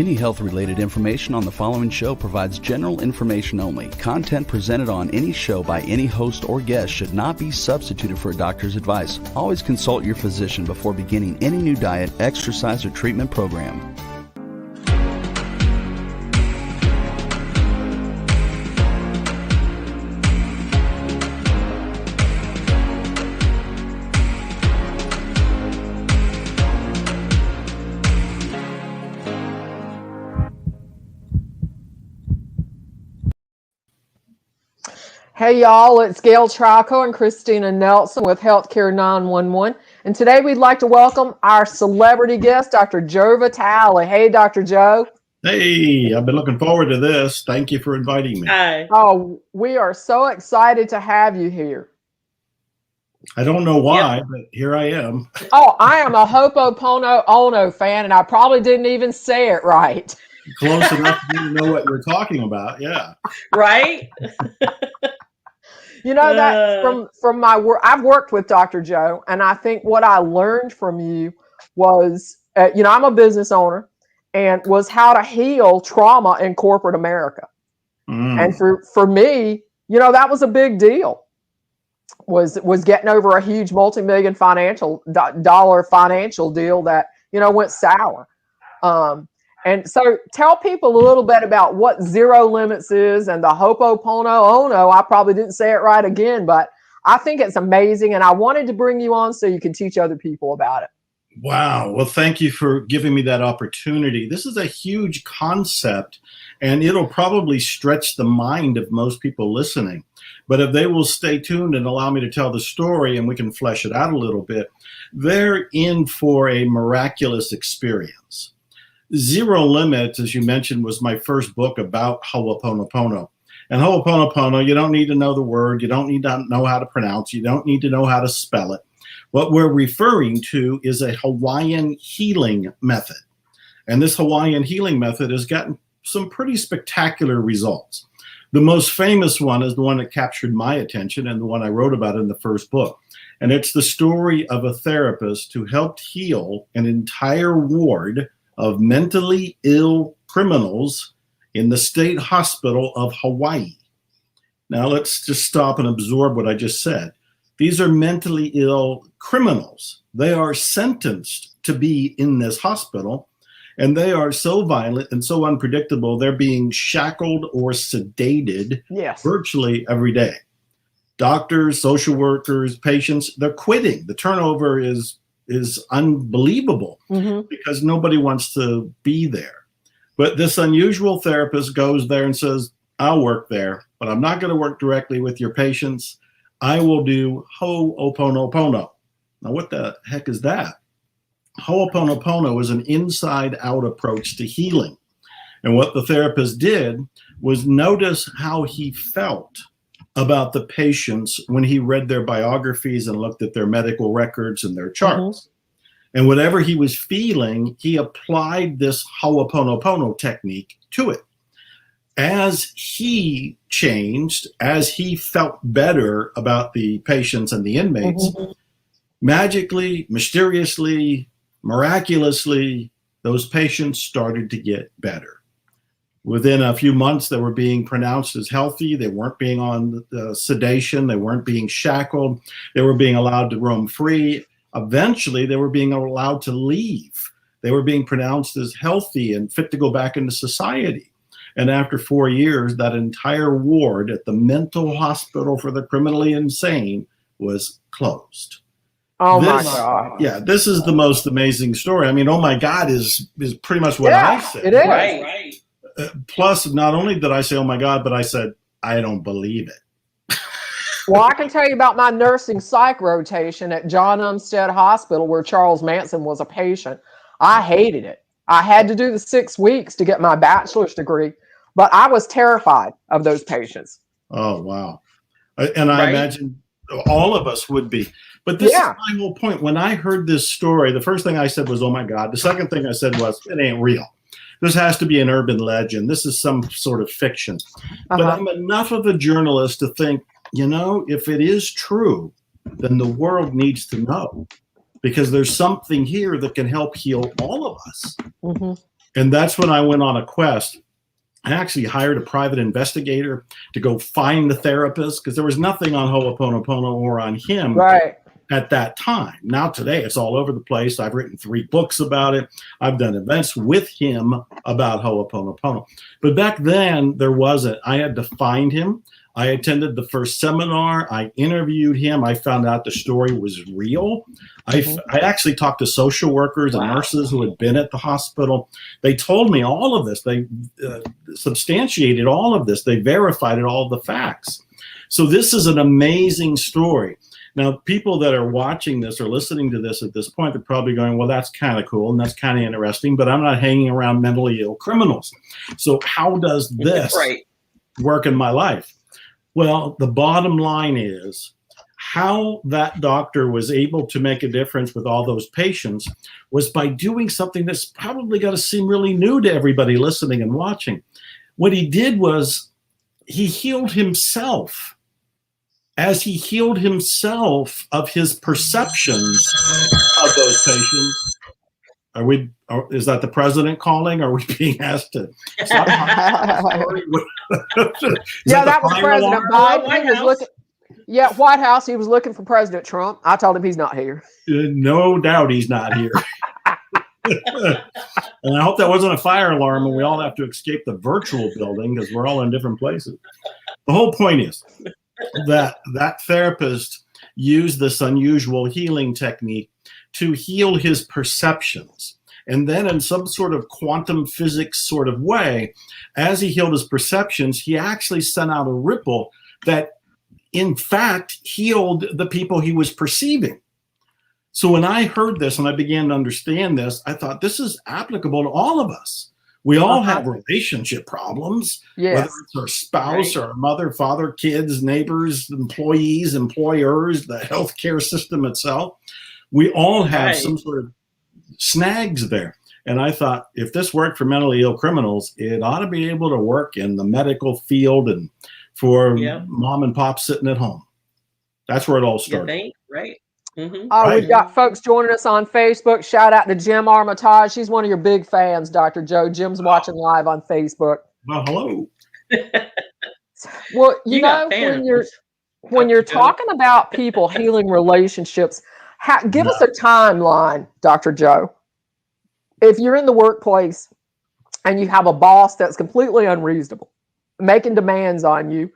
Any health-related information on the following show provides general information only. Content presented on any show by any host or guest should not be substituted for a doctor's advice. Always consult your physician before beginning any new diet, exercise, or treatment program. Hey y'all, it's Gail Trico and Christina Nelson with Healthcare 911. And today we'd like to welcome our celebrity guest, Dr. Joe Vitale. Hey, Dr. Joe. Hey, I've been looking forward to this. Thank you for inviting me. Hi. Oh, we are so excited to have you here. I don't know why, but here I am. Oh, I am a Ho'oponopono fan, and I probably didn't even say it right. Close enough for you to know what we're talking about. Yeah. Right? You know, that from my work, I've worked with Dr. Joe, and I think what I learned from you was, I'm a business owner, and was how to heal trauma in corporate America. And for me, that was a big deal. Was getting over a huge multi-million dollar financial deal that went sour. And so tell people a little bit about what zero limits is and the Ho'oponopono. I probably didn't say it right again, but I think it's amazing. And I wanted to bring you on so you can teach other people about it. Wow. Well, thank you for giving me that opportunity. This is a huge concept, and it'll probably stretch the mind of most people listening. But if they will stay tuned and allow me to tell the story and we can flesh it out a little bit, they're in for a miraculous experience. Zero Limits, as you mentioned, was my first book about Ho'oponopono. And Ho'oponopono, you don't need to know the word. You don't need to know how to pronounce. You don't need to know how to spell it. What we're referring to is a Hawaiian healing method. And this Hawaiian healing method has gotten some pretty spectacular results. The most famous one is the one that captured my attention and the one I wrote about in the first book. And it's the story of a therapist who helped heal an entire ward of mentally ill criminals in the state hospital of Hawaii. Now let's just stop and absorb what I just said. These are mentally ill criminals. They are sentenced to be in this hospital, and they are so violent and so unpredictable, they're being shackled or sedated virtually every day. Doctors, social workers, patients, they're quitting. The turnover is unbelievable because nobody wants to be there. But this unusual therapist goes there and says, I'll work there, but I'm not going to work directly with your patients. I will do Ho'oponopono. Now, what the heck is that? Ho'oponopono is an inside-out approach to healing. And what the therapist did was notice how he felt about the patients when he read their biographies and looked at their medical records and their charts. And whatever he was feeling, he applied this Ho'oponopono technique to it. As he changed, as he felt better about the patients and the inmates, magically, mysteriously, miraculously, those patients started to get better. Within a few months, they were being pronounced as healthy. They weren't being on sedation. They weren't being shackled. They were being allowed to roam free. Eventually, they were being allowed to leave. They were being pronounced as healthy and fit to go back into society. And after 4 years, that entire ward at the mental hospital for the criminally insane was closed. Oh my God. Yeah, this is the most amazing story. I mean, oh my God is pretty much what I said. It is. Right. Plus, not only did I say, oh my God, but I said, I don't believe it. Well, I can tell you about my nursing psych rotation at John Umstead Hospital where Charles Manson was a patient. I hated it. I had to do the 6 weeks to get my bachelor's degree, but I was terrified of those patients. Oh, wow. And I imagine all of us would be. But this is my whole point. When I heard this story, the first thing I said was, oh my God. The second thing I said was, it ain't real. This has to be an urban legend. This is some sort of fiction. But I'm enough of a journalist to think, if it is true, then the world needs to know, because there's something here that can help heal all of us. And that's when I went on a quest. I actually hired a private investigator to go find the therapist, because there was nothing on Ho'oponopono or on him Right. at that time. Now today it's all over the place. I've written 3 books about it. I've done events with him about Ho'oponopono. But back then there wasn't. I had to find him. I attended the first seminar. I interviewed him. I found out the story was real. I actually talked to social workers and nurses who had been at the hospital. They told me all of this. They substantiated all of this. They verified it, all the facts. So this is an amazing story. Now, people that are watching this or listening to this at this point, they're probably going, well, that's kind of cool and that's kind of interesting, but I'm not hanging around mentally ill criminals. So how does this work in my life? Well, the bottom line is how that doctor was able to make a difference with all those patients was by doing something that's probably going to seem really new to everybody listening and watching. What he did was he healed himself. As he healed himself of his perceptions of those patients. Is that the president calling? Are we being asked to stop? Yeah, that was President Biden. He was looking. Yeah, White House. He was looking for President Trump. I told him he's not here. No doubt he's not here. And I hope that wasn't a fire alarm and we all have to escape the virtual building because we're all in different places. The whole point is that therapist used this unusual healing technique to heal his perceptions. And then in some sort of quantum physics sort of way, as he healed his perceptions, he actually sent out a ripple that in fact healed the people he was perceiving. So when I heard this and I began to understand this, I thought this is applicable to all of us. We all have relationship problems, whether it's our spouse or our mother, father, kids, neighbors, employees, employers, the healthcare system itself. We all have some sort of snags there. And I thought, if this worked for mentally ill criminals, it ought to be able to work in the medical field and for mom and pop sitting at home. That's where it all started. You think? Right. Mm-hmm. We've got folks joining us on Facebook. Shout out to Jim Armitage. She's one of your big fans, Dr. Joe. Jim's watching live on Facebook. Well, hello. Well, you know, when you're talking about people healing relationships, give us a timeline, Dr. Joe. If you're in the workplace and you have a boss that's completely unreasonable, making demands on you,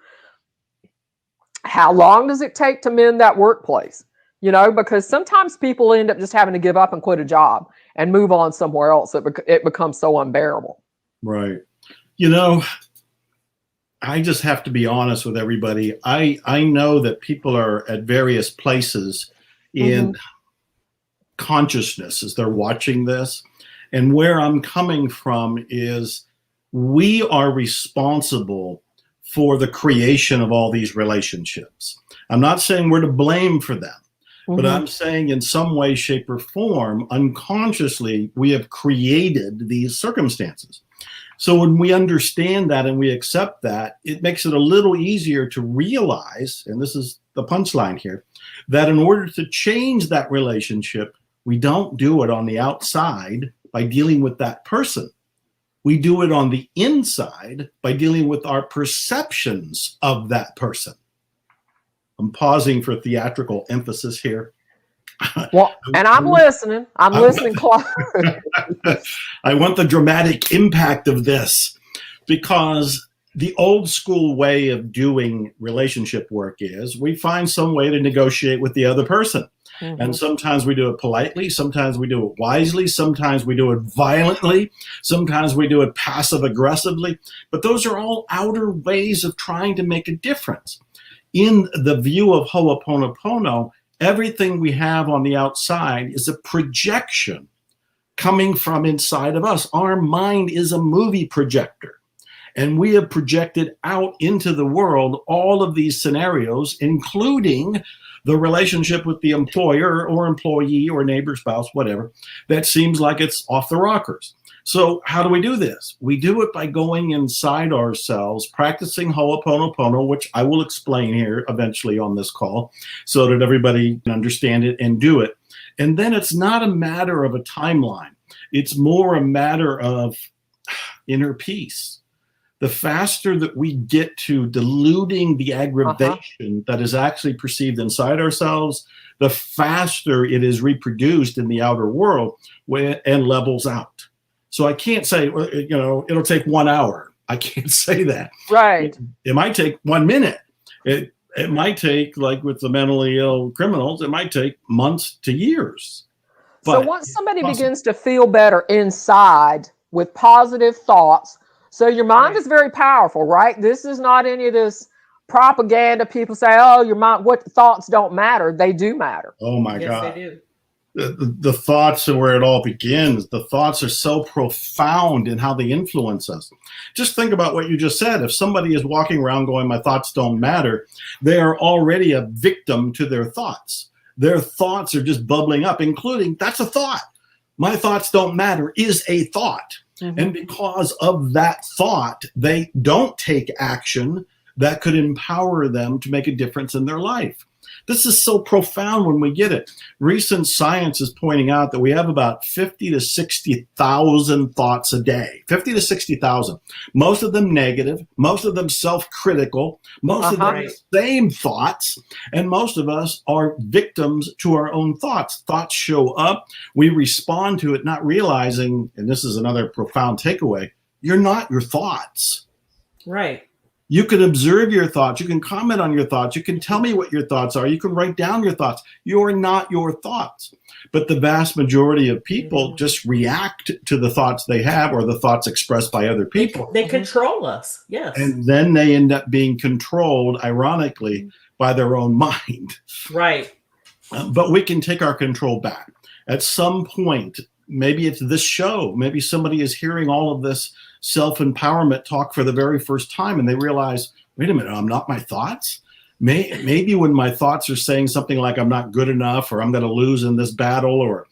how long does it take to mend that workplace? You know, because sometimes people end up just having to give up and quit a job and move on somewhere else. It becomes so unbearable. Right. You know, I just have to be honest with everybody. I know that people are at various places in consciousness as they're watching this. And where I'm coming from is we are responsible for the creation of all these relationships. I'm not saying we're to blame for them. But I'm saying in some way, shape, or form, unconsciously, we have created these circumstances. So when we understand that and we accept that, it makes it a little easier to realize, and this is the punchline here, that in order to change that relationship, we don't do it on the outside by dealing with that person. We do it on the inside by dealing with our perceptions of that person. I'm pausing for theatrical emphasis here. Well, and I'm listening. I'm listening close. I want the dramatic impact of this because the old school way of doing relationship work is we find some way to negotiate with the other person. And sometimes we do it politely. Sometimes we do it wisely. Sometimes we do it violently. Sometimes we do it passive aggressively. But those are all outer ways of trying to make a difference. In the view of Ho'oponopono, everything we have on the outside is a projection coming from inside of us. Our mind is a movie projector, and we have projected out into the world all of these scenarios, including the relationship with the employer or employee or neighbor, spouse, whatever, that seems like it's off the rockers. So how do we do this? We do it by going inside ourselves, practicing Ho'oponopono, which I will explain here eventually on this call so that everybody can understand it and do it. And then it's not a matter of a timeline. It's more a matter of inner peace. The faster that we get to diluting the aggravation that is actually perceived inside ourselves, the faster it is reproduced in the outer world and levels out. So I can't say, it'll take 1 hour. I can't say that. Right. It might take 1 minute. It might take, like with the mentally ill criminals, it might take months to years. So once somebody begins to feel better inside with positive thoughts, so your mind is very powerful, right? This is not any of this propaganda. People say, oh, your mind, what thoughts don't matter. They do matter. Oh my yes, God. They do. The thoughts are where it all begins. The thoughts are so profound in how they influence us. Just think about what you just said. If somebody is walking around going, my thoughts don't matter, they are already a victim to their thoughts. Their thoughts are just bubbling up, including, that's a thought. My thoughts don't matter is a thought. Mm-hmm. And because of that thought, they don't take action that could empower them to make a difference in their life. This is so profound when we get it. Recent science is pointing out that we have about 50 to 60,000 thoughts a day. 50 to 60,000. Most of them negative, most of them self-critical, most of them the same thoughts, and most of us are victims to our own thoughts. Thoughts show up, we respond to it, not realizing, and this is another profound takeaway, you're not your thoughts. Right. You can observe your thoughts. You can comment on your thoughts. You can tell me what your thoughts are. You can write down your thoughts. You're not your thoughts. But the vast majority of people just react to the thoughts they have or the thoughts expressed by other people. They control us. Yes. And then they end up being controlled, ironically, by their own mind. Right. But we can take our control back. At some point, maybe it's this show. Maybe somebody is hearing all of this self-empowerment talk for the very first time and they realize, wait a minute, I'm not my thoughts. Maybe when my thoughts are saying something like I'm not good enough or I'm going to lose in this battle or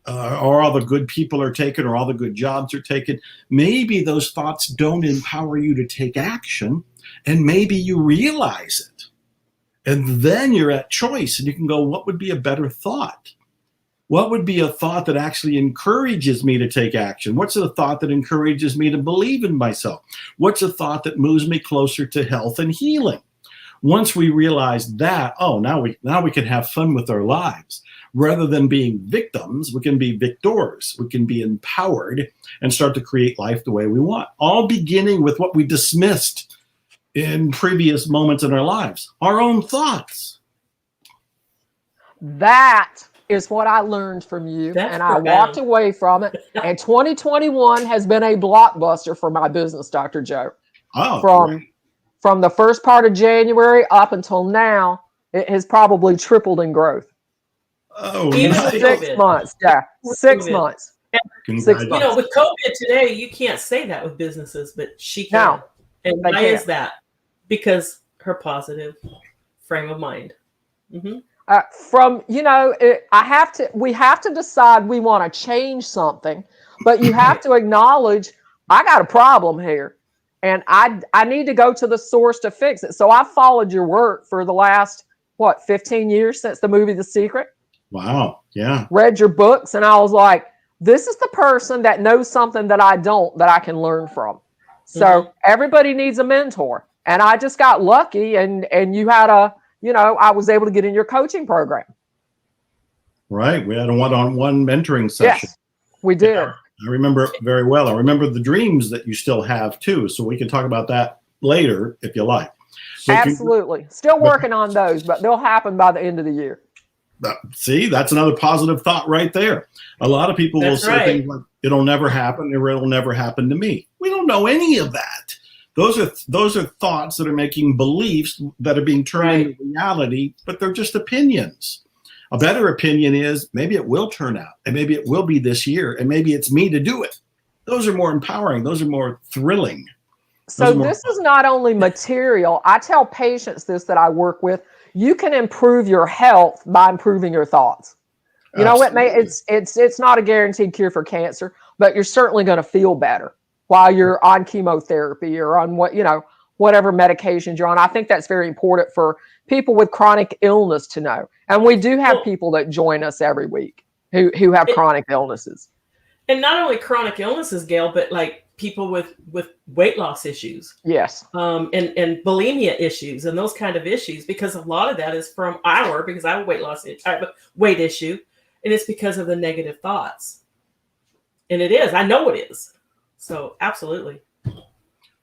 all the good people are taken or all the good jobs are taken, maybe those thoughts don't empower you to take action and maybe you realize it. And then you're at choice and you can go, what would be a better thought? What would be a thought that actually encourages me to take action? What's a thought that encourages me to believe in myself? What's a thought that moves me closer to health and healing? Once we realize that, now we can have fun with our lives. Rather than being victims, we can be victors. We can be empowered and start to create life the way we want. All beginning with what we dismissed in previous moments in our lives, our own thoughts. That is what I learned from you. That's and I walked away from it. And 2021 has been a blockbuster for my business, Dr. Joe. Oh, From the first part of January up until now, it has probably tripled in growth. Oh, even nice. with 6 COVID. months. Yeah. 6 months. 6 months. You know, with COVID today, you can't say that with businesses, but she can. No, and why is that? Because her positive frame of mind. Mm-hmm. We have to decide we want to change something, but you have to acknowledge I got a problem here and I need to go to the source to fix it. So I followed your work for the last, 15 years since the movie The Secret. Wow. Yeah. Read your books and I was like, this is the person that knows something that I don't, that I can learn from. So everybody needs a mentor. And I just got lucky and you had I was able to get in your coaching program. Right. We had a one-on-one mentoring session. Yes, we did. I remember it very well. I remember the dreams that you still have too. So we can talk about that later if you like. Absolutely. Still working on those, but they'll happen by the end of the year. See, that's another positive thought right there. A lot of people will say things like, it'll never happen or it'll never happen to me. We don't know any of that. Those are thoughts that are making beliefs that are being turned into reality, but they're just opinions. A better opinion is maybe it will turn out, and maybe it will be this year, and maybe it's me to do it. Those are more empowering. Those are more thrilling. So this is not only material. I tell patients this that I work with. You can improve your health by improving your thoughts. You know, it's not a guaranteed cure for cancer, but you're certainly going to feel better while you're on chemotherapy or on whatever medications you're on. I think that's very important for people with chronic illness to know. And we do have people that join us every week who have chronic illnesses. And not only chronic illnesses, Gail, but like people with weight loss issues. Yes. And bulimia issues and those kind of issues, because a lot of that is from because I have a I have a weight issue, and it's because of the negative thoughts. And it is. I know it is. So absolutely.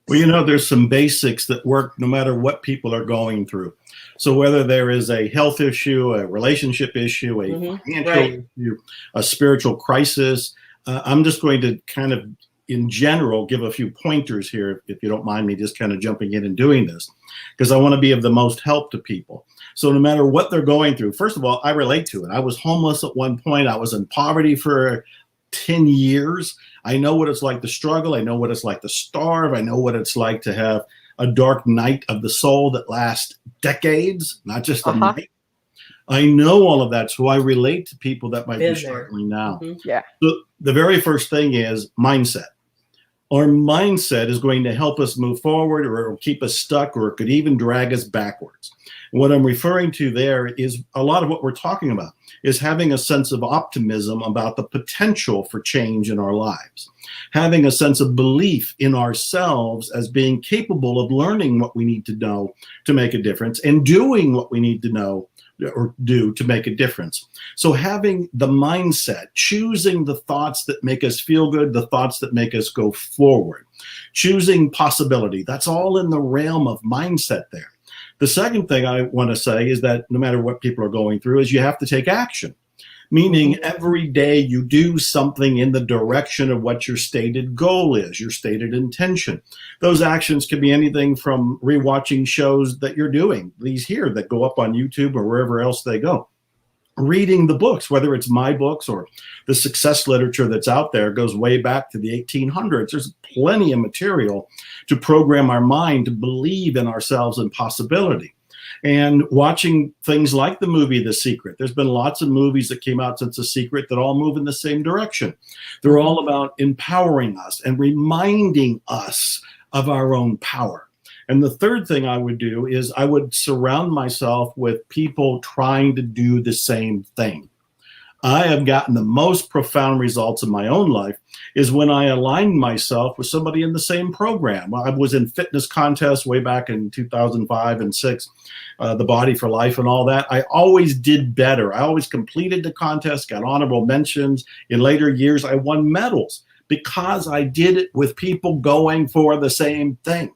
Well, there's some basics that work no matter what people are going through. So whether there is a health issue, a relationship issue, a financial issue, a spiritual crisis, I'm just going to kind of, in general, give a few pointers here, if you don't mind me just kind of jumping in and doing this, because I want to be of the most help to people. So no matter what they're going through, first of all, I relate to it. I was homeless at one point. I was in poverty for 10 years. I know what it's like to struggle. I know what it's like to starve. I know what it's like to have a dark night of the soul that lasts decades, not just a night. I know all of that, so I relate to people that might be struggling now. Yeah. So the very first thing is mindset. Our mindset is going to help us move forward, or it will keep us stuck, or it could even drag us backwards. What I'm referring to there is a lot of what we're talking about is having a sense of optimism about the potential for change in our lives, having a sense of belief in ourselves as being capable of learning what we need to know to make a difference and doing what we need to know or do to make a difference. So having the mindset, choosing the thoughts that make us feel good, the thoughts that make us go forward, choosing possibility, that's all in the realm of mindset there. The second thing I want to say is that no matter what people are going through is you have to take action, meaning every day you do something in the direction of what your stated goal is, your stated intention. Those actions can be anything from rewatching shows that you're doing, these here that go up on YouTube or wherever else they go. Reading the books, whether it's my books or the success literature that's out there, goes way back to the 1800s. There's plenty of material to program our mind to believe in ourselves and possibility. And watching things like the movie The Secret. There's been lots of movies that came out since The Secret that all move in the same direction. They're all about empowering us and reminding us of our own power. And the third thing I would do is I would surround myself with people trying to do the same thing. I have gotten the most profound results in my own life is when I aligned myself with somebody in the same program. I was in fitness contests way back in 2005 and 6, the Body for Life and all that. I always did better. I always completed the contest, got honorable mentions. In later years, I won medals because I did it with people going for the same thing.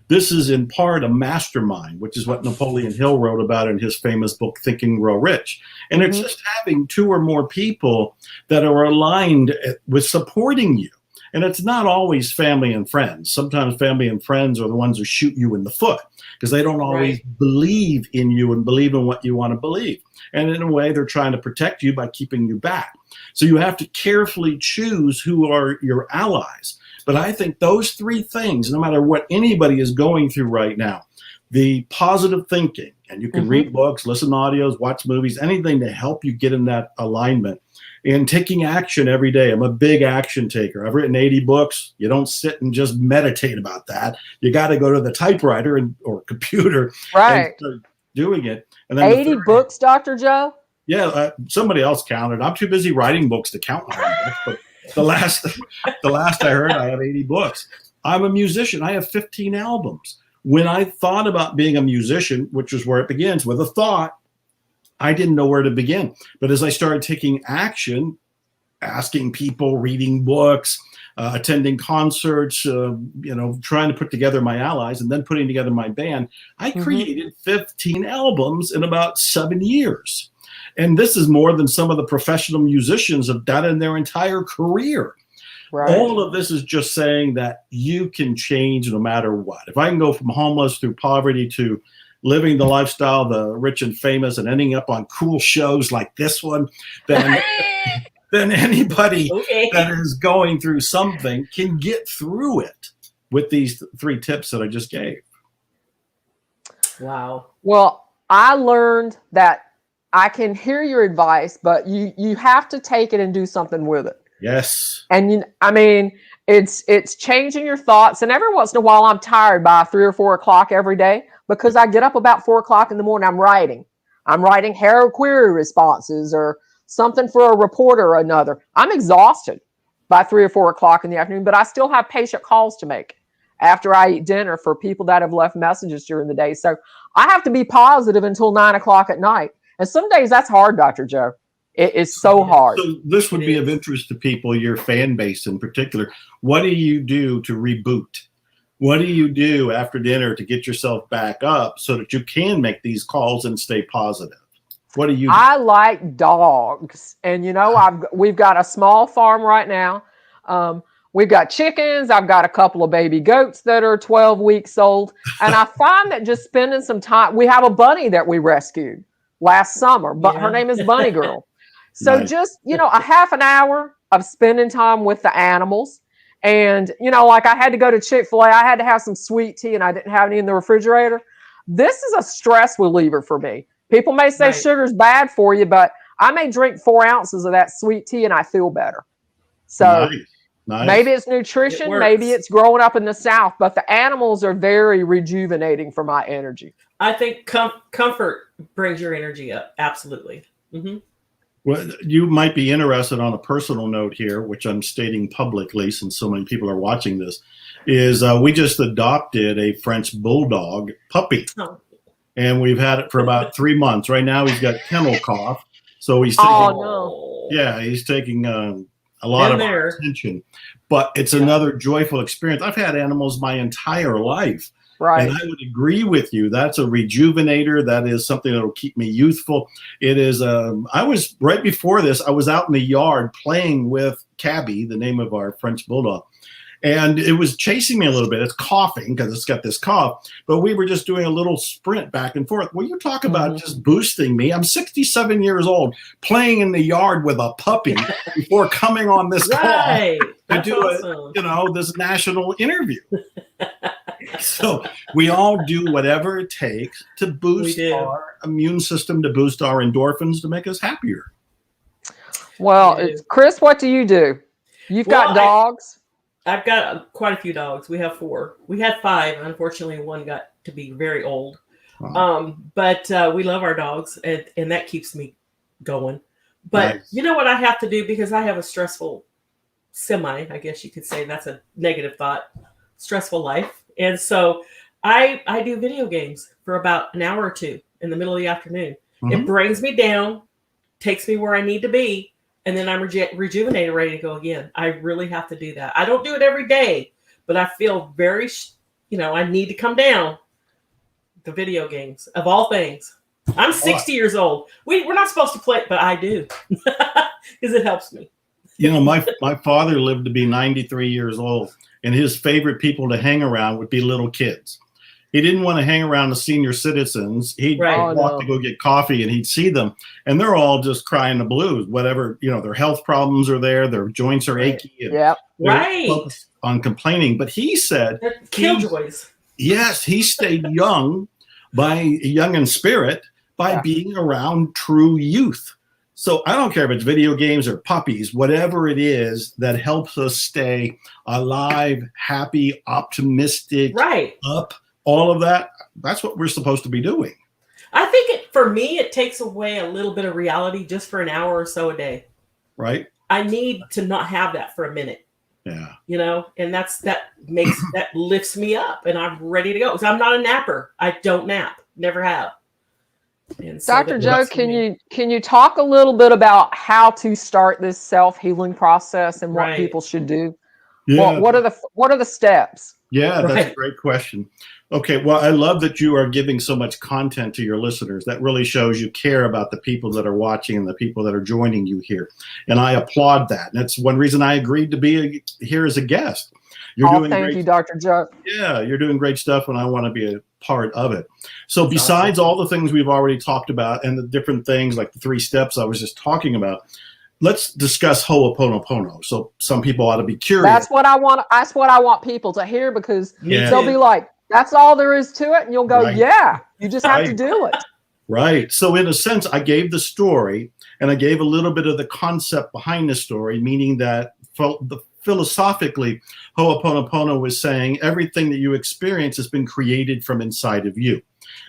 This is in part a mastermind, which is what Napoleon Hill wrote about in his famous book, Think and Grow Rich. And it's just having 2 or more people that are aligned with supporting you. And it's not always family and friends. Sometimes family and friends are the ones who shoot you in the foot because they don't always believe in you and believe in what you want to believe. And in a way, they're trying to protect you by keeping you back. So you have to carefully choose who are your allies. But I think those 3 things, no matter what anybody is going through right now, the positive thinking, and you can read books, listen to audios, watch movies, anything to help you get in that alignment, and taking action every day. I'm a big action taker. I've written 80 books. You don't sit and just meditate about that. You got to go to the typewriter or computer and start doing it. And then 80 books, Dr. Joe? Yeah, somebody else counted. I'm too busy writing books to count my books, but the last I heard, I have 80 books. I'm a musician. I have 15 albums. When I thought about being a musician, which is where it begins with a thought, I didn't know where to begin. But as I started taking action, asking people, reading books, attending concerts, trying to put together my allies and then putting together my band, I created 15 albums in about 7 years. And this is more than some of the professional musicians have done in their entire career. Right. All of this is just saying that you can change no matter what. If I can go from homeless through poverty to living the lifestyle, the rich and famous, and ending up on cool shows like this one, then anybody that is going through something can get through it with these 3 tips that I just gave. Wow. Well, I learned that I can hear your advice, but you have to take it and do something with it. Yes. And it's changing your thoughts. And every once in a while, I'm tired by 3 or 4 o'clock every day because I get up about 4 o'clock in the morning. I'm writing hair query responses or something for a reporter or another. I'm exhausted. by 3 or 4 o'clock in the afternoon, but I still have patient calls to make after I eat dinner for people that have left messages during the day. So I have to be positive until 9 o'clock at night. And some days that's hard, Dr. Joe. It is so hard. So this would be of interest to people, your fan base in particular. What do you do to reboot? What do you do after dinner to get yourself back up so that you can make these calls and stay positive? What do you do? I like dogs. And, you know, we've got a small farm right now. We've got chickens. I've got a couple of baby goats that are 12 weeks old. And I find that just spending some time, we have a bunny that we rescued last summer, but her name is Bunny Girl. So just, you know, a half an hour of spending time with the animals. And, you know, like I had to go to Chick-fil-A. I had to have some sweet tea and I didn't have any in the refrigerator. This is a stress reliever for me. People may say sugar's bad for you, but I may drink 4 ounces of that sweet tea and I feel better. So maybe it's nutrition, maybe it's growing up in the South, but the animals are very rejuvenating for my energy. I think comfort brings your energy up. Absolutely. Mm-hmm. Well, you might be interested on a personal note here, which I'm stating publicly since so many people are watching this, is we just adopted a French bulldog puppy. Oh. And we've had it for about 3 months. Right now he's got kennel cough. So he's taking, he's taking a lot of our attention. But it's another joyful experience. I've had animals my entire life. Right. And I would agree with you. That's a rejuvenator. That is something that will keep me youthful. It is, I was, right before this, I was out in the yard playing with Cabby, the name of our French bulldog. And it was chasing me a little bit. It's coughing because it's got this cough. But we were just doing a little sprint back and forth. Well, you talk about just boosting me. I'm 67 years old, playing in the yard with a puppy before coming on this call to do this national interview. So we all do whatever it takes to boost our immune system, to boost our endorphins, to make us happier. Well, Chris, what do you do? You've got dogs. I've got quite a few dogs. We have 4. We had 5. Unfortunately, one got to be very old. Wow. But we love our dogs, and that keeps me going. But you know what I have to do, because I have a stressful I guess you could say that's a negative thought, stressful life. And so I do video games for about an hour or 2 in the middle of the afternoon. It brings me down, takes me where I need to be. And then I'm rejuvenated, ready to go again. I really have to do that. I don't do it every day, but I feel very, I need to come down. The video games, of all things. I'm 60 years old. We're not supposed to play it, but I do. Because it helps me. You know, my father lived to be 93 years old, and his favorite people to hang around would be little kids. He didn't want to hang around the senior citizens. He'd walk to go get coffee, and he'd see them, and they're all just crying the blues. Whatever, their health problems are there, their joints are achy, and they're focused on complaining. But he said, killjoys. Yes, he stayed young in spirit by being around true youth. So I don't care if it's video games or puppies, whatever it is that helps us stay alive, happy, optimistic, up. All of that, that's what we're supposed to be doing. I think for me, it takes away a little bit of reality just for an hour or so a day. Right. I need to not have that for a minute. Yeah. And that lifts me up and I'm ready to go. So I'm not a napper. I don't nap. Never have. And so Dr. Joe, can you talk a little bit about how to start this self-healing process and what people should do? Yeah. What are the steps? Yeah, that's a great question. Okay, well, I love that you are giving so much content to your listeners. That really shows you care about the people that are watching and the people that are joining you here. And I applaud that. And that's one reason I agreed to be here as a guest. Thank you, Dr. Joe. Yeah, you're doing great stuff, and I want to be a part of it. So besides all the things we've already talked about and the different things like the 3 steps I was just talking about, let's discuss Ho'oponopono. So some people ought to be curious. That's what I want people to hear, because they'll be like, that's all there is to it. And you'll go, you just have to do it. Right. So in a sense, I gave the story and I gave a little bit of the concept behind the story, meaning that philosophically, Ho'oponopono was saying everything that you experience has been created from inside of you.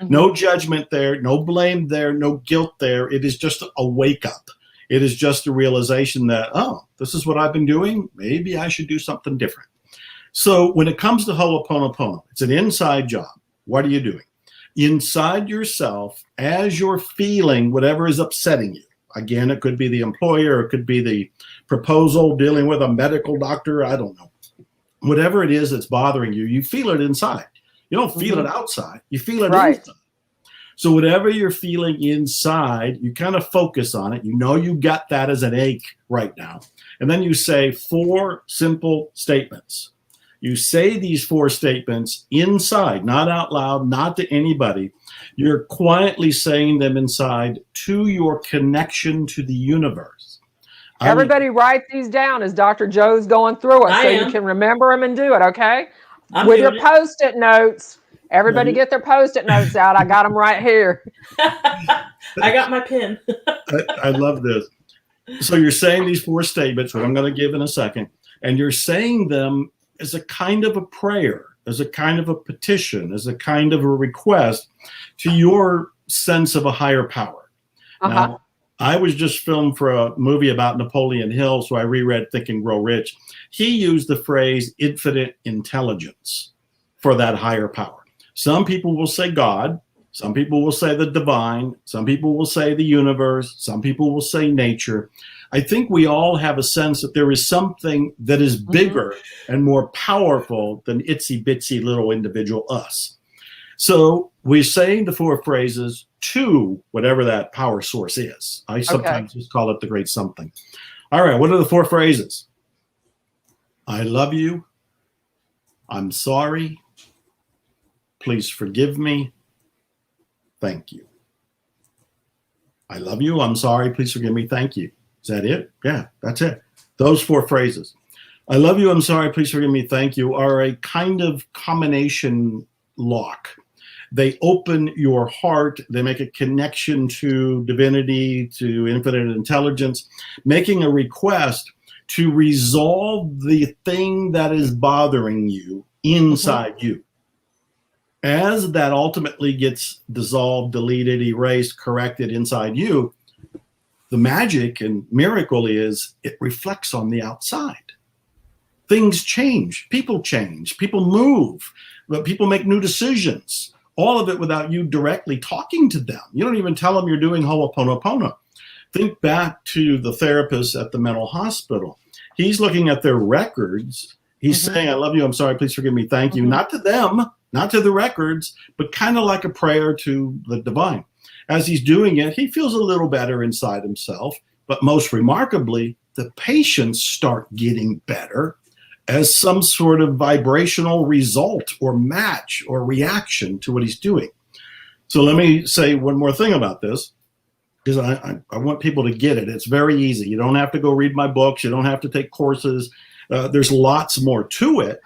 No judgment there, no blame there, no guilt there. It is just a wake up. It is just a realization that, oh, this is what I've been doing. Maybe I should do something different. So when it comes to Ho'oponopono, it's an inside job. What are you doing? Inside yourself, as you're feeling whatever is upsetting you. Again, it could be the employer, it could be the proposal, dealing with a medical doctor, I don't know. Whatever it is that's bothering you, you feel it inside. You don't feel it outside, you feel it inside. So whatever you're feeling inside, you kind of focus on it. You know you got that as an ache right now. And then you say 4 simple statements. You say these 4 statements inside, not out loud, not to anybody. You're quietly saying them inside to your connection to the universe. Everybody write these down as Dr. Joe's going through it you can remember them and do it, okay? With your Post-it notes. Everybody get their Post-it notes out. I got them right here. I got my pen. I love this. So you're saying these 4 statements, which I'm going to give in a second, and you're saying them as a kind of a prayer, as a kind of a petition, as a kind of a request to your sense of a higher power. Now, I was just filmed for a movie about Napoleon Hill, so I reread Think and Grow Rich. He used the phrase infinite intelligence for that higher power. Some people will say God, some people will say the divine, some people will say the universe, some people will say nature. I think we all have a sense that there is something that is bigger and more powerful than itsy bitsy little individual us. So we're saying the 4 phrases to whatever that power source is. I sometimes just call it the great something. All right, what are the 4 phrases? I love you. I'm sorry. Please forgive me. Thank you. I love you. I'm sorry. Please forgive me. Thank you. Is that it? Yeah, that's it. Those 4 phrases. I love you. I'm sorry. Please forgive me. Thank you are a kind of combination lock. They open your heart. They make a connection to divinity, to infinite intelligence, making a request to resolve the thing that is bothering you inside you. As that ultimately gets dissolved, deleted, erased, corrected inside you, the magic and miracle is it reflects on the outside. Things change, people move, but people make new decisions. All of it without you directly talking to them. You don't even tell them you're doing Ho'oponopono. Think back to the therapist at the mental hospital. He's looking at their records. He's saying, I love you, I'm sorry, please forgive me, thank you. Not to them, not to the records, but kind of like a prayer to the divine. As he's doing it, he feels a little better inside himself. But most remarkably, the patients start getting better as some sort of vibrational result or match or reaction to what he's doing. So let me say one more thing about this, because I want people to get it. It's very easy. You don't have to go read my books. You don't have to take courses. There's lots more to it.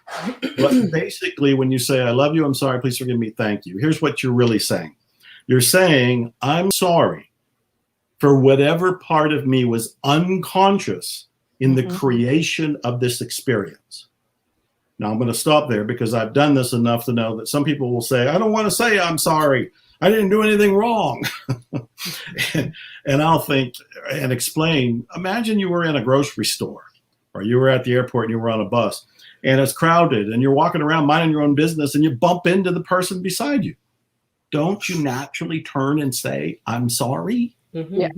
But basically, when you say, I love you, I'm sorry, please forgive me, thank you, here's what you're really saying. You're saying, I'm sorry for whatever part of me was unconscious in the creation of this experience. Now, I'm going to stop there because I've done this enough to know that some people will say, I don't want to say I'm sorry. I didn't do anything wrong. and I'll think and explain, imagine you were in a grocery store or you were at the airport and you were on a bus and it's crowded and you're walking around minding your own business and you bump into the person beside you. Don't you naturally turn and say, I'm sorry? Yeah.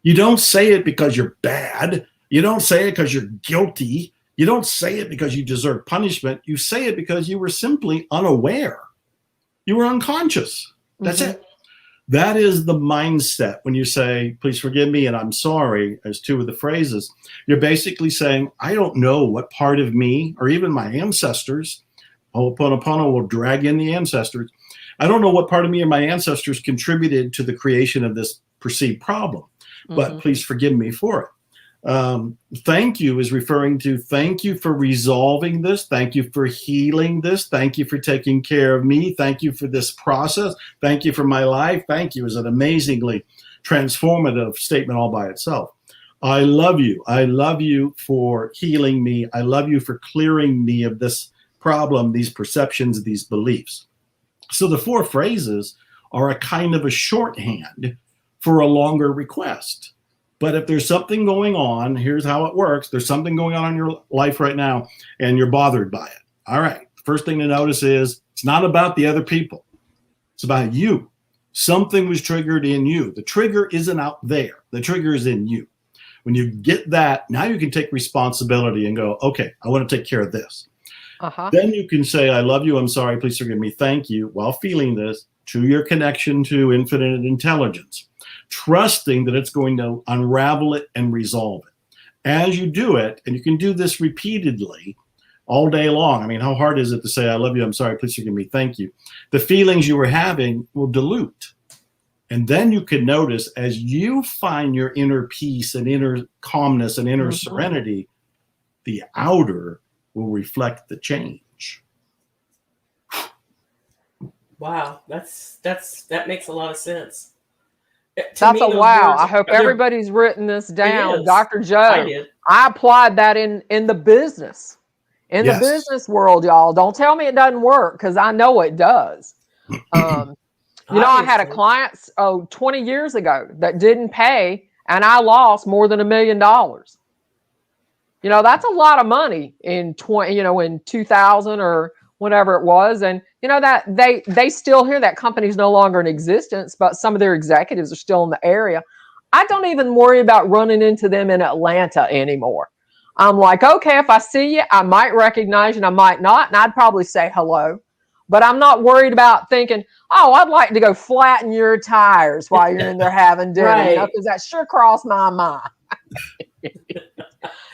You don't say it because you're bad. You don't say it because you're guilty. You don't say it because you deserve punishment. You say it because you were simply unaware. You were unconscious. That's it. That is the mindset when you say, please forgive me and I'm sorry, as 2 of the phrases. You're basically saying, I don't know what part of me or even my ancestors, Ho'oponopono will drag in the ancestors. I don't know what part of me or my ancestors contributed to the creation of this perceived problem, but please forgive me for it. Thank you is referring to thank you for resolving this. Thank you for healing this. Thank you for taking care of me. Thank you for this process. Thank you for my life. Thank you is an amazingly transformative statement all by itself. I love you. I love you for healing me. I love you for clearing me of this problem, these perceptions, these beliefs. So the 4 phrases are a kind of a shorthand for a longer request. But if there's something going on, here's how it works. There's something going on in your life right now, and you're bothered by it. All right. First thing to notice is it's not about the other people. It's about you. Something was triggered in you. The trigger isn't out there. The trigger is in you. When you get that, now you can take responsibility and go, okay, I want to take care of this. Then you can say, I love you. I'm sorry. Please forgive me. Thank you. While feeling this, to your connection to infinite intelligence, trusting that it's going to unravel it and resolve it. As you do it, and you can do this repeatedly all day long. I mean, how hard is it to say, I love you, I'm sorry, please forgive me, thank you? The feelings you were having will dilute. And then you can notice as you find your inner peace and inner calmness and inner serenity, the outer will reflect the change. Wow, that makes a lot of sense. That's a wow. I hope everybody's written this down. Dr. Joe, I applied that in the business. In the business world, y'all. Don't tell me it doesn't work, because I know it does. I had a client 20 years ago that didn't pay, and I lost more than $1 million. That's a lot of money in 2000 or whatever it was. And that they still hear that company's no longer in existence, but some of their executives are still in the area. I don't even worry about running into them in Atlanta anymore. I'm like, okay, if I see you, I might recognize you and I might not, and I'd probably say hello. But I'm not worried about thinking, oh, I'd like to go flatten your tires while you're in there having dinner, because that sure crossed my mind.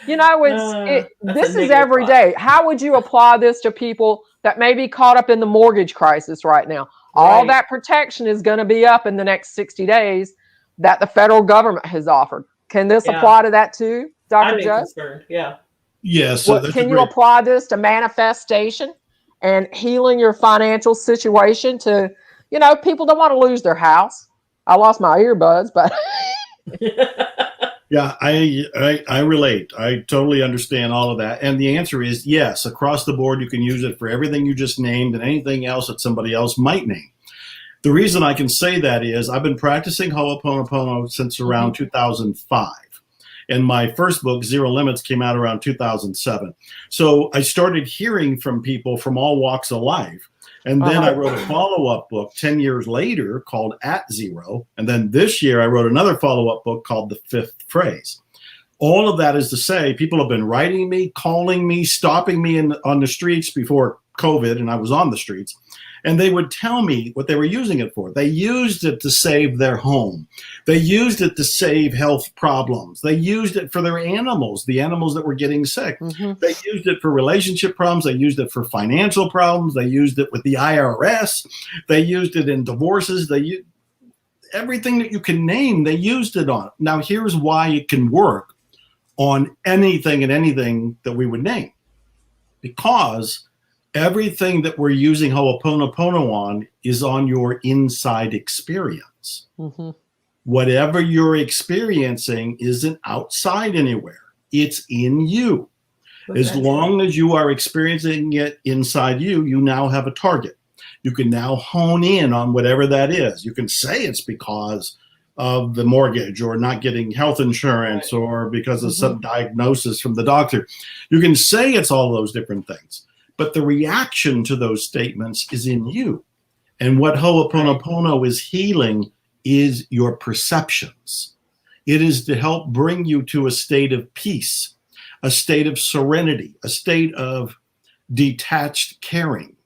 This is every day. How would you apply this to people that may be caught up in the mortgage crisis right now? All that protection is going to be up in the next 60 days that the federal government has offered. Can this apply to that too, Dr. Joe? Concerned. Yeah. Yes. Can you apply this to manifestation and healing your financial situation to, people don't want to lose their house. I lost my earbuds, but. Yeah, I relate. I totally understand all of that. And the answer is yes. Across the board, you can use it for everything you just named and anything else that somebody else might name. The reason I can say that is I've been practicing Ho'oponopono since around 2005. And my first book, Zero Limits, came out around 2007. So I started hearing from people from all walks of life. And then I wrote a follow-up book 10 years later called At Zero. And then this year I wrote another follow-up book called The Fifth Phrase. All of that is to say, people have been writing me, calling me, stopping me on the streets before COVID, and I was on the streets. And they would tell me what they were using it for. They used it to save their home. They used it to save health problems. They used it for their animals, the animals that were getting sick. They used it for relationship problems. They used it for financial problems. They used it with the IRS. They used it in divorces. Everything that you can name, they used it on. Now, here's why it can work on anything and anything that we would name. Because everything that we're using Ho'oponopono on is on your inside experience. Whatever you're experiencing isn't outside anywhere. It's in you. As long as you are experiencing it inside you, you now have a target. You can now hone in on whatever that is. You can say it's because of the mortgage or not getting health insurance or because of some diagnosis from the doctor. You can say it's all those different things. But the reaction to those statements is in you. And what Ho'oponopono is healing is your perceptions. It is to help bring you to a state of peace, a state of serenity, a state of detached caring.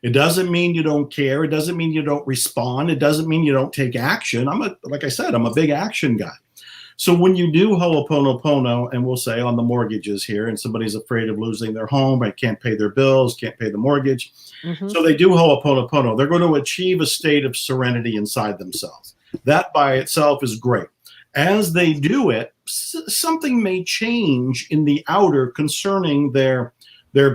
It doesn't mean you don't care. It doesn't mean you don't respond. It doesn't mean you don't take action. Like I said, I'm a big action guy. So when you do Ho'oponopono, and we'll say on the mortgages here, and somebody's afraid of losing their home, and can't pay their bills, can't pay the mortgage. So they do Ho'oponopono. They're going to achieve a state of serenity inside themselves. That by itself is great. As they do it, something may change in the outer concerning their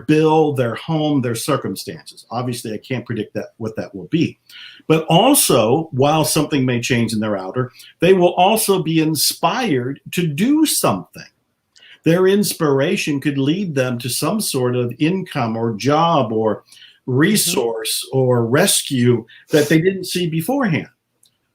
bill, their home, their circumstances. Obviously, I can't predict what that will be. But also, while something may change in their outer, they will also be inspired to do something. Their inspiration could lead them to some sort of income or job or resource or rescue that they didn't see beforehand.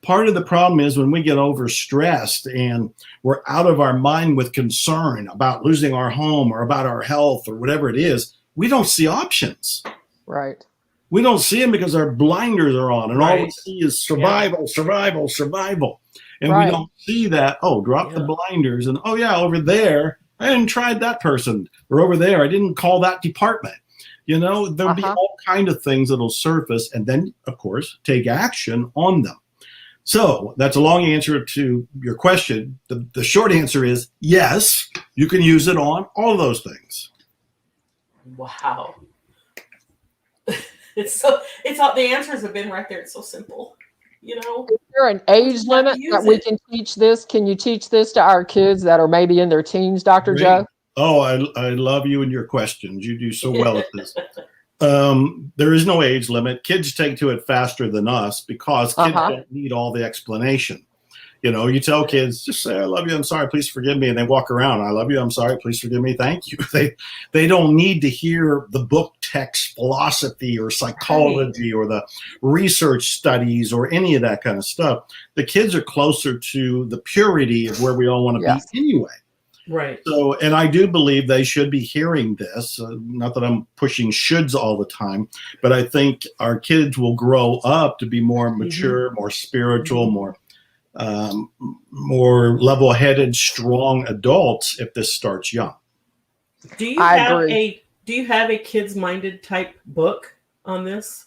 Part of the problem is when we get overstressed and we're out of our mind with concern about losing our home or about our health or whatever it is, we don't see options. Right. We don't see them because our blinders are on, and all we Right. see is survival, survival, survival. And Right. we don't see that, oh, drop the blinders, and oh yeah, over there, I hadn't tried that person, or over there, I didn't call that department. You know, there'll be all kind of things that'll surface, and then, of course, take action on them. So that's a long answer to your question. The short answer is yes, you can use it on all of those things. Wow. It's all the answers have been right there. It's so simple, you know. Is there an age limit that we can teach this? Can you teach this to our kids that are maybe in their teens, Dr. Great. Joe? Oh, I love you and your questions. You do so well at this. There is no age limit. Kids take to it faster than us because kids don't need all the explanation. You know, you tell kids, just say, I love you, I'm sorry, please forgive me. And they walk around, I love you, I'm sorry, please forgive me, thank you. They don't need to hear the book text philosophy or psychology or the research studies or any of that kind of stuff. The kids are closer to the purity of where we all want to be anyway. Right. So, and I do believe they should be hearing this. Not that I'm pushing shoulds all the time, but I think our kids will grow up to be more mature, more spiritual, more level-headed, strong adults if this starts young. Do you have a kids-minded type book on this?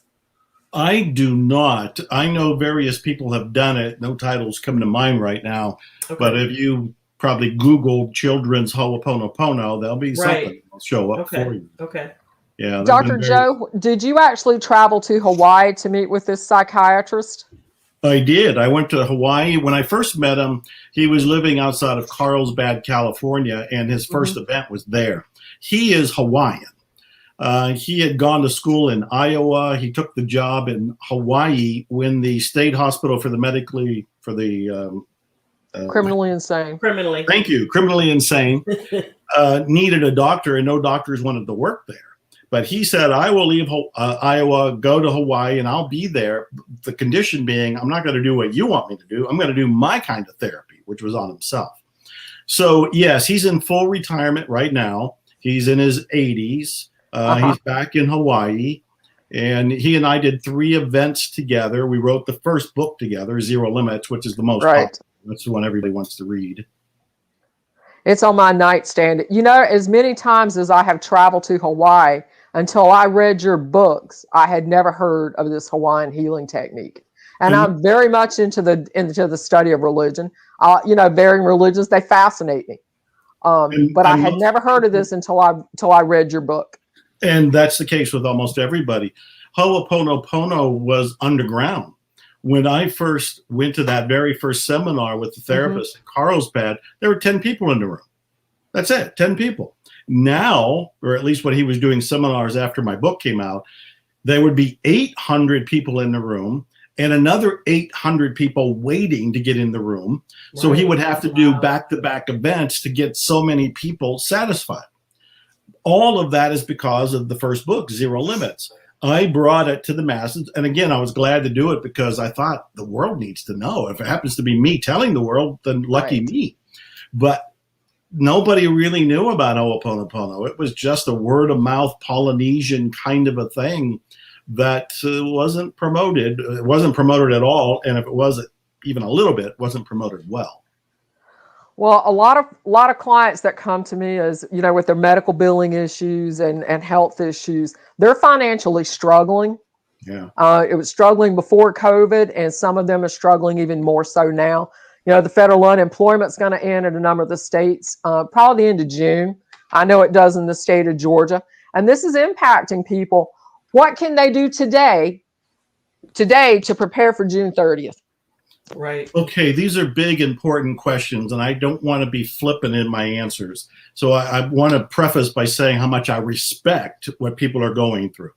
I do not. I know various people have done it. No titles come to mind right now, but if you probably Google children's Ho'oponopono, there'll be something that'll show up for you. Okay. Yeah. Dr. Joe, did you actually travel to Hawaii to meet with this psychiatrist? I did. I went to Hawaii. When I first met him, he was living outside of Carlsbad, California, and his first event was there. He is Hawaiian. He had gone to school in Iowa. He took the job in Hawaii when the state hospital for the criminally insane. Thank you. Criminally insane. Needed a doctor, and no doctors wanted to work there. But he said, I will leave Iowa, go to Hawaii, and I'll be there. The condition being, I'm not going to do what you want me to do. I'm going to do my kind of therapy, which was on himself. So, yes, he's in full retirement right now. He's in his 80s. He's back in Hawaii. And he and I did 3 events together. We wrote the first book together, Zero Limits, which is the most popular. That's the one everybody wants to read. It's on my nightstand. You know, as many times as I have traveled to Hawaii, until I read your books, I had never heard of this Hawaiian healing technique. And I'm very much into the study of religion. You know, varying religions, they fascinate me. But I had never heard of this until I read your book. And that's the case with almost everybody. Ho'oponopono was underground. When I first went to that very first seminar with the therapist in Carlsbad, there were 10 people in the room. That's it, 10 people. Now, or at least when he was doing seminars after my book came out, there would be 800 people in the room and another 800 people waiting to get in the room. Right. So he would have to do back-to-back events to get so many people satisfied. All of that is because of the first book, Zero Limits. I brought it to the masses. And again, I was glad to do it because I thought the world needs to know. If it happens to be me telling the world, then lucky me. But nobody really knew about Ho'oponopono. It was just a word of mouth Polynesian kind of a thing that wasn't promoted. It wasn't promoted at all. And if it was even a little bit, it wasn't promoted well. Well, a lot of clients that come to me is, you know, with their medical billing issues and health issues, they're financially struggling. Yeah. It was struggling before COVID, and some of them are struggling even more so now. You know, the federal unemployment's going to end in a number of the states, probably the end of June. I know it does in the state of Georgia. And this is impacting people. What can they do today to prepare for June 30th? Right. Okay, these are big, important questions, and I don't want to be flippant in my answers. So I want to preface by saying how much I respect what people are going through.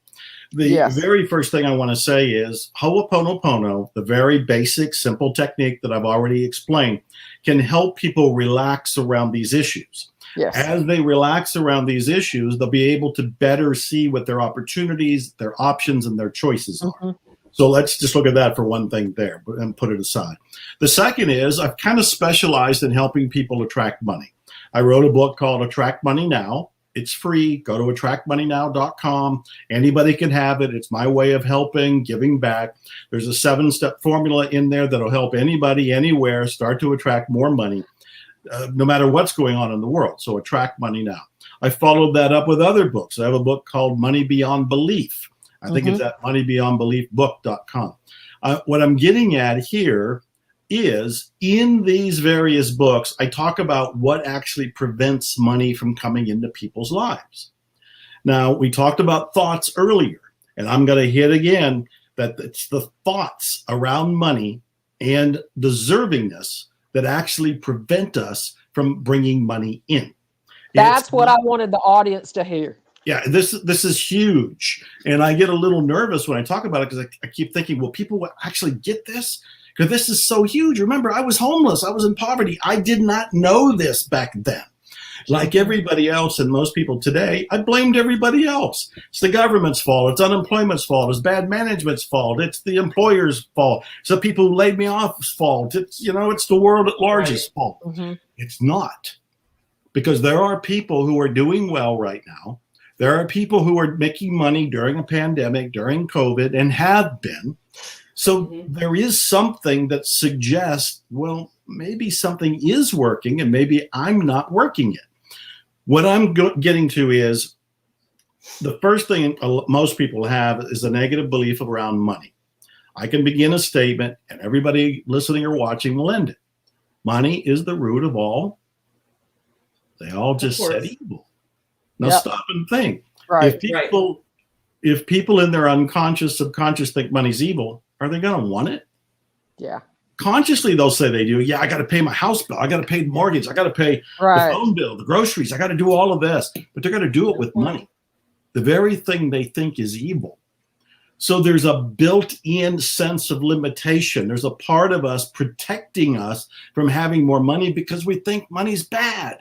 The very first thing I want to say is Ho'oponopono, the very basic, simple technique that I've already explained, can help people relax around these issues. Yes. As they relax around these issues, they'll be able to better see what their opportunities, their options, and their choices are. So let's just look at that for one thing there and put it aside. The second is I've kind of specialized in helping people attract money. I wrote a book called Attract Money Now. It's free. Go to attractmoneynow.com. Anybody can have it. It's my way of helping, giving back. There's a 7-step formula in there that'll help anybody, anywhere, start to attract more money, no matter what's going on in the world. So Attract Money Now. I followed that up with other books. I have a book called Money Beyond Belief. I think it's at moneybeyondbeliefbook.com. What I'm getting at here is in these various books, I talk about what actually prevents money from coming into people's lives. Now, we talked about thoughts earlier, and I'm going to hit again that it's the thoughts around money and deservingness that actually prevent us from bringing money in. That's what I wanted the audience to hear. Yeah, this is huge. And I get a little nervous when I talk about it because I keep thinking, will people actually get this? Because this is so huge. Remember, I was homeless. I was in poverty. I did not know this back then. Like everybody else and most people today, I blamed everybody else. It's the government's fault. It's unemployment's fault. It's bad management's fault. It's the employer's fault. It's the people who laid me off's fault. It's the world at large's fault. It's not. Because there are people who are doing well right now. There are people who are making money during a pandemic, during COVID, and have been. So there is something that suggests, well, maybe something is working and maybe I'm not working it. What I'm getting to is the first thing most people have is a negative belief around money. I can begin a statement and everybody listening or watching will end it. Money is the root of all. They all just said evil. Now stop and think. Right. If people in their unconscious, subconscious think money's evil, are they going to want it? Yeah. Consciously, they'll say they do. Yeah, I got to pay my house bill. I got to pay the mortgage. I got to pay the phone bill, the groceries. I got to do all of this. But they're going to do it with money. The very thing they think is evil. So there's a built-in sense of limitation. There's a part of us protecting us from having more money because we think money's bad.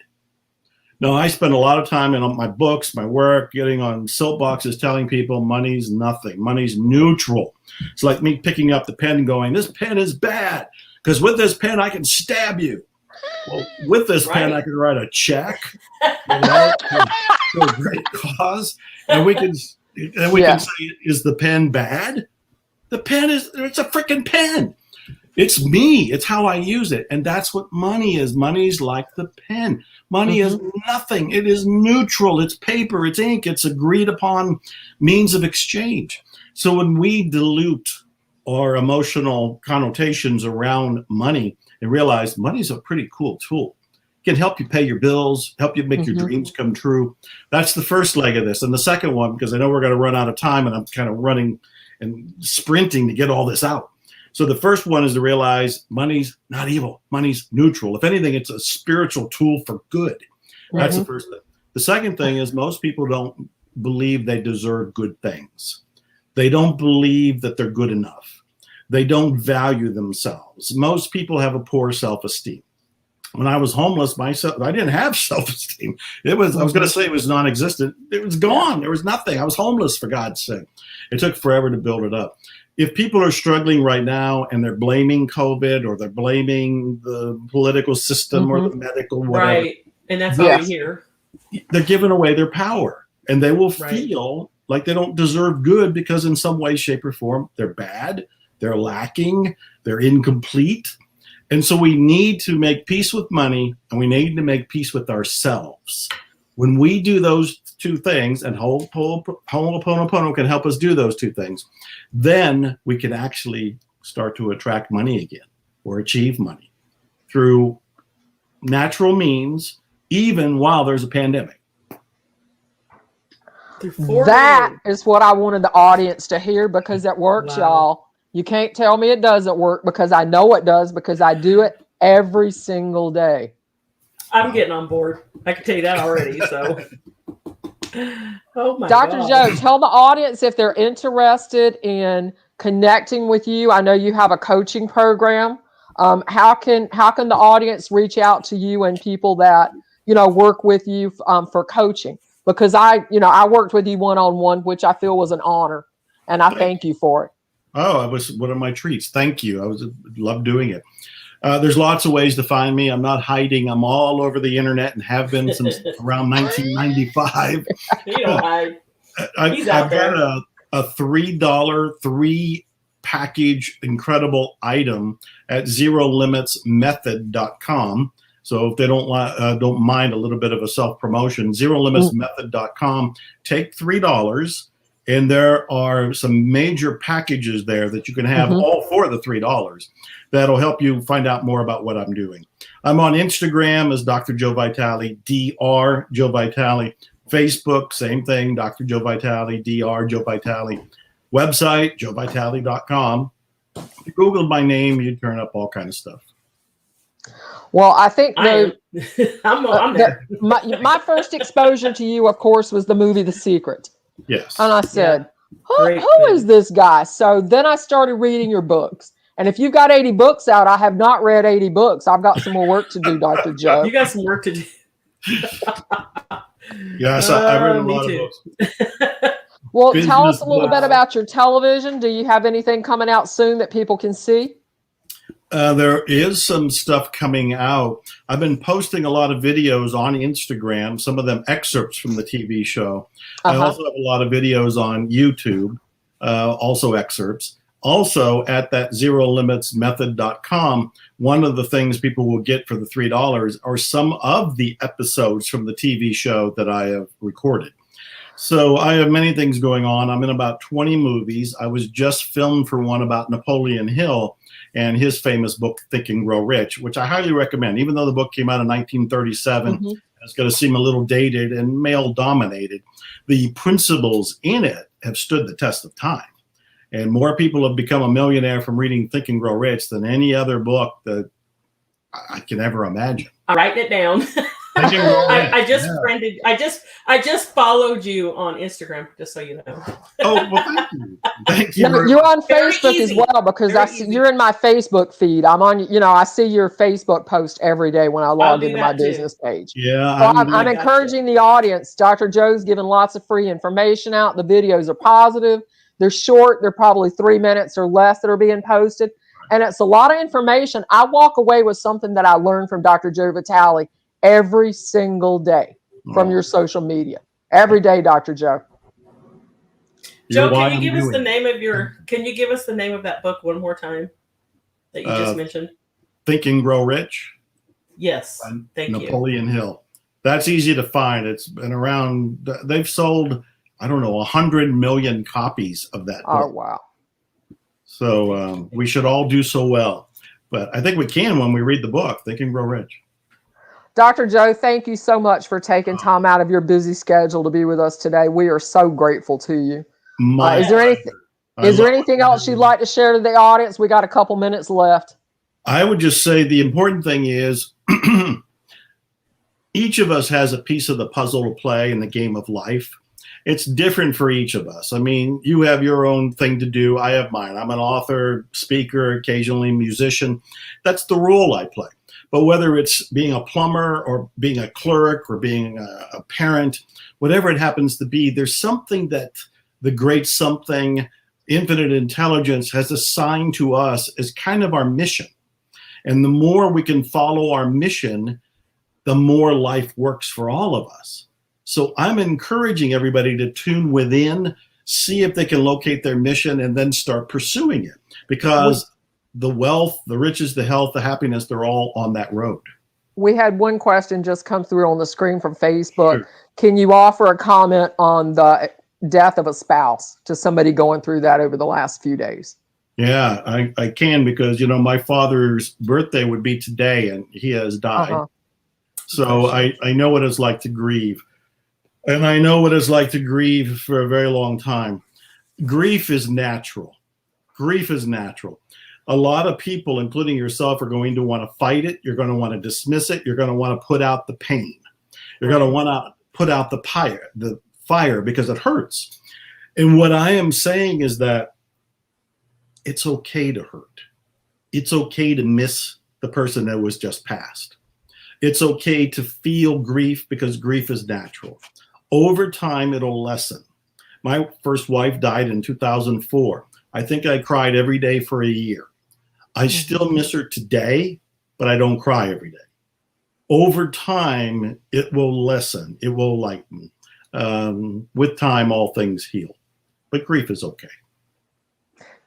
No, I spend a lot of time in my books, my work, getting on soapboxes, telling people money's nothing. Money's neutral. It's like me picking up the pen and going, this pen is bad because with this pen, I can stab you. Well, with this pen, I can write a check, to a great cause. And we can say, is the pen bad? The pen it's a freaking pen. It's me. It's how I use it. And that's what money is. Money's like the pen. Money is nothing. It is neutral. It's paper. It's ink. It's agreed upon means of exchange. So when we dilute our emotional connotations around money and realize money's a pretty cool tool, it can help you pay your bills, help you make your dreams come true. That's the first leg of this. And the second one, because I know we're going to run out of time and I'm kind of running and sprinting to get all this out. So the first one is to realize money's not evil. Money's neutral. If anything, it's a spiritual tool for good. That's the first thing. The second thing is most people don't believe they deserve good things. They don't believe that they're good enough. They don't value themselves. Most people have a poor self-esteem. When I was homeless, I didn't have self-esteem. I was going to say it was non-existent. It was gone. There was nothing. I was homeless, for God's sake. It took forever to build it up. If people are struggling right now and they're blaming COVID or they're blaming the political system or the medical, whatever. Right. And that's all we hear. They're giving away their power and they will feel like they don't deserve good because in some way, shape, or form, they're bad, they're lacking, they're incomplete. And so we need to make peace with money and we need to make peace with ourselves. When we do those two things, and Ho'oponopono can help us do those two things, then we can actually start to attract money again or achieve money through natural means, even while there's a pandemic. That is what I wanted the audience to hear because it works, y'all. You can't tell me it doesn't work because I know it does because I do it every single day. I'm getting on board. I can tell you that already. So, oh my Dr. God. Joe, tell the audience if they're interested in connecting with you. I know you have a coaching program. How can the audience reach out to you and people that work with you for coaching? Because I worked with you one-on-one, which I feel was an honor, and I thank you for it. Oh, it was one of my treats. Thank you. Love doing it. There's lots of ways to find me. I'm not hiding. I'm all over the internet and have been since around 1995. You don't hide. He's I've out there. got a $3 3 package incredible item at zerolimitsmethod.com. So if they don't mind a little bit of a self-promotion, zerolimitsmethod.com, take $3. And there are some major packages there that you can have all for the $3. That'll help you find out more about what I'm doing. I'm on Instagram as Dr. Joe Vitale, Dr. Joe Vitale. Facebook, same thing, Dr. Joe Vitale, Dr. Joe Vitale. Website, joevitale.com. If you Googled my name, you'd turn up all kind of stuff. Well, I think I'm there. my first exposure to you, of course, was the movie The Secret. Yes. And I said, Great who is this guy? So then I started reading your books. And if you've got 80 books out, I have not read 80 books. I've got some more work to do, Dr. Joe. You got some work to do. Yes, I read a lot of books. Well, tell us a little bit about your television. Do you have anything coming out soon that people can see? There is some stuff coming out. I've been posting a lot of videos on Instagram, some of them excerpts from the TV show. I also have a lot of videos on YouTube, also excerpts. Also, at that zerolimitsmethod.com, one of the things people will get for the $3 are some of the episodes from the TV show that I have recorded. So I have many things going on. I'm in about 20 movies. I was just filmed for one about Napoleon Hill and his famous book, Think and Grow Rich, which I highly recommend. Even though the book came out in 1937, it's going to seem a little dated and male-dominated. The principles in it have stood the test of time. And more people have become a millionaire from reading Think and Grow Rich than any other book that I can ever imagine. I'm writing it down. I just followed you on Instagram, just so you know. Oh, well, thank you. Thank you. You're on Facebook as well, because I see you're in my Facebook feed. I'm on, I see your Facebook post every day when I log into my business page. Yeah. So I'm encouraging the audience. Dr. Joe's giving lots of free information out. The videos are positive. They're short. They're probably 3 minutes or less that are being posted. And it's a lot of information. I walk away with something that I learned from Dr. Joe Vitale every single day from your social media. Every day, Dr. Joe. Joe, can you give us the name of that book one more time that you just mentioned? Think and Grow Rich. Yes. Thank you. Napoleon Hill. That's easy to find. It's been around. They've sold, 100 million copies of that book. Oh, wow. So we should all do so well. But I think we can when we read the book, Think and Grow Rich. Dr. Joe, thank you so much for taking time out of your busy schedule to be with us today. We are so grateful to you. Is there anything else you'd like to share to the audience? We got a couple minutes left. I would just say the important thing is each of us has a piece of the puzzle to play in the game of life. It's different for each of us. I mean, you have your own thing to do. I have mine. I'm an author, speaker, occasionally musician. That's the role I play. But whether it's being a plumber or being a clerk or being a parent, whatever it happens to be, there's something that the great something, infinite intelligence, has assigned to us as kind of our mission. And the more we can follow our mission, the more life works for all of us. So I'm encouraging everybody to tune within, see if they can locate their mission, and then start pursuing it. Because the wealth, the riches, the health, the happiness, they're all on that road. We had one question just come through on the screen from Facebook. Sure. Can you offer a comment on the death of a spouse to somebody going through that over the last few days? Yeah, I can, because, my father's birthday would be today and he has died. So I know what it's like to grieve. And I know what it's like to grieve for a very long time. Grief is natural. Grief is natural. A lot of people, including yourself, are going to want to fight it. You're going to want to dismiss it. You're going to want to put out the pain. You're going to want to put out the fire because it hurts. And what I am saying is that it's okay to hurt. It's okay to miss the person that was just passed. It's okay to feel grief because grief is natural. Over time, it'll lessen. My first wife died in 2004. I think I cried every day for a year. I still miss her today, but I don't cry every day. Over time, it will lessen. It will lighten. With time, all things heal. But grief is okay.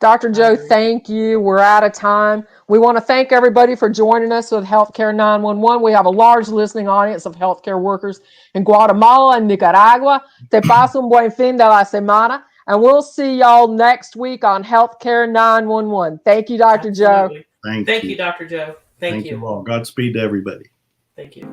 Dr. Joe, thank you. We're out of time. We want to thank everybody for joining us with Healthcare 911. We have a large listening audience of healthcare workers in Guatemala and Nicaragua. Te paso un buen fin de la semana. And we'll see y'all next week on Healthcare 911. Thank you, Dr. Joe. Thank you, you, Dr. Joe. Thank you all. Godspeed to everybody. Thank you.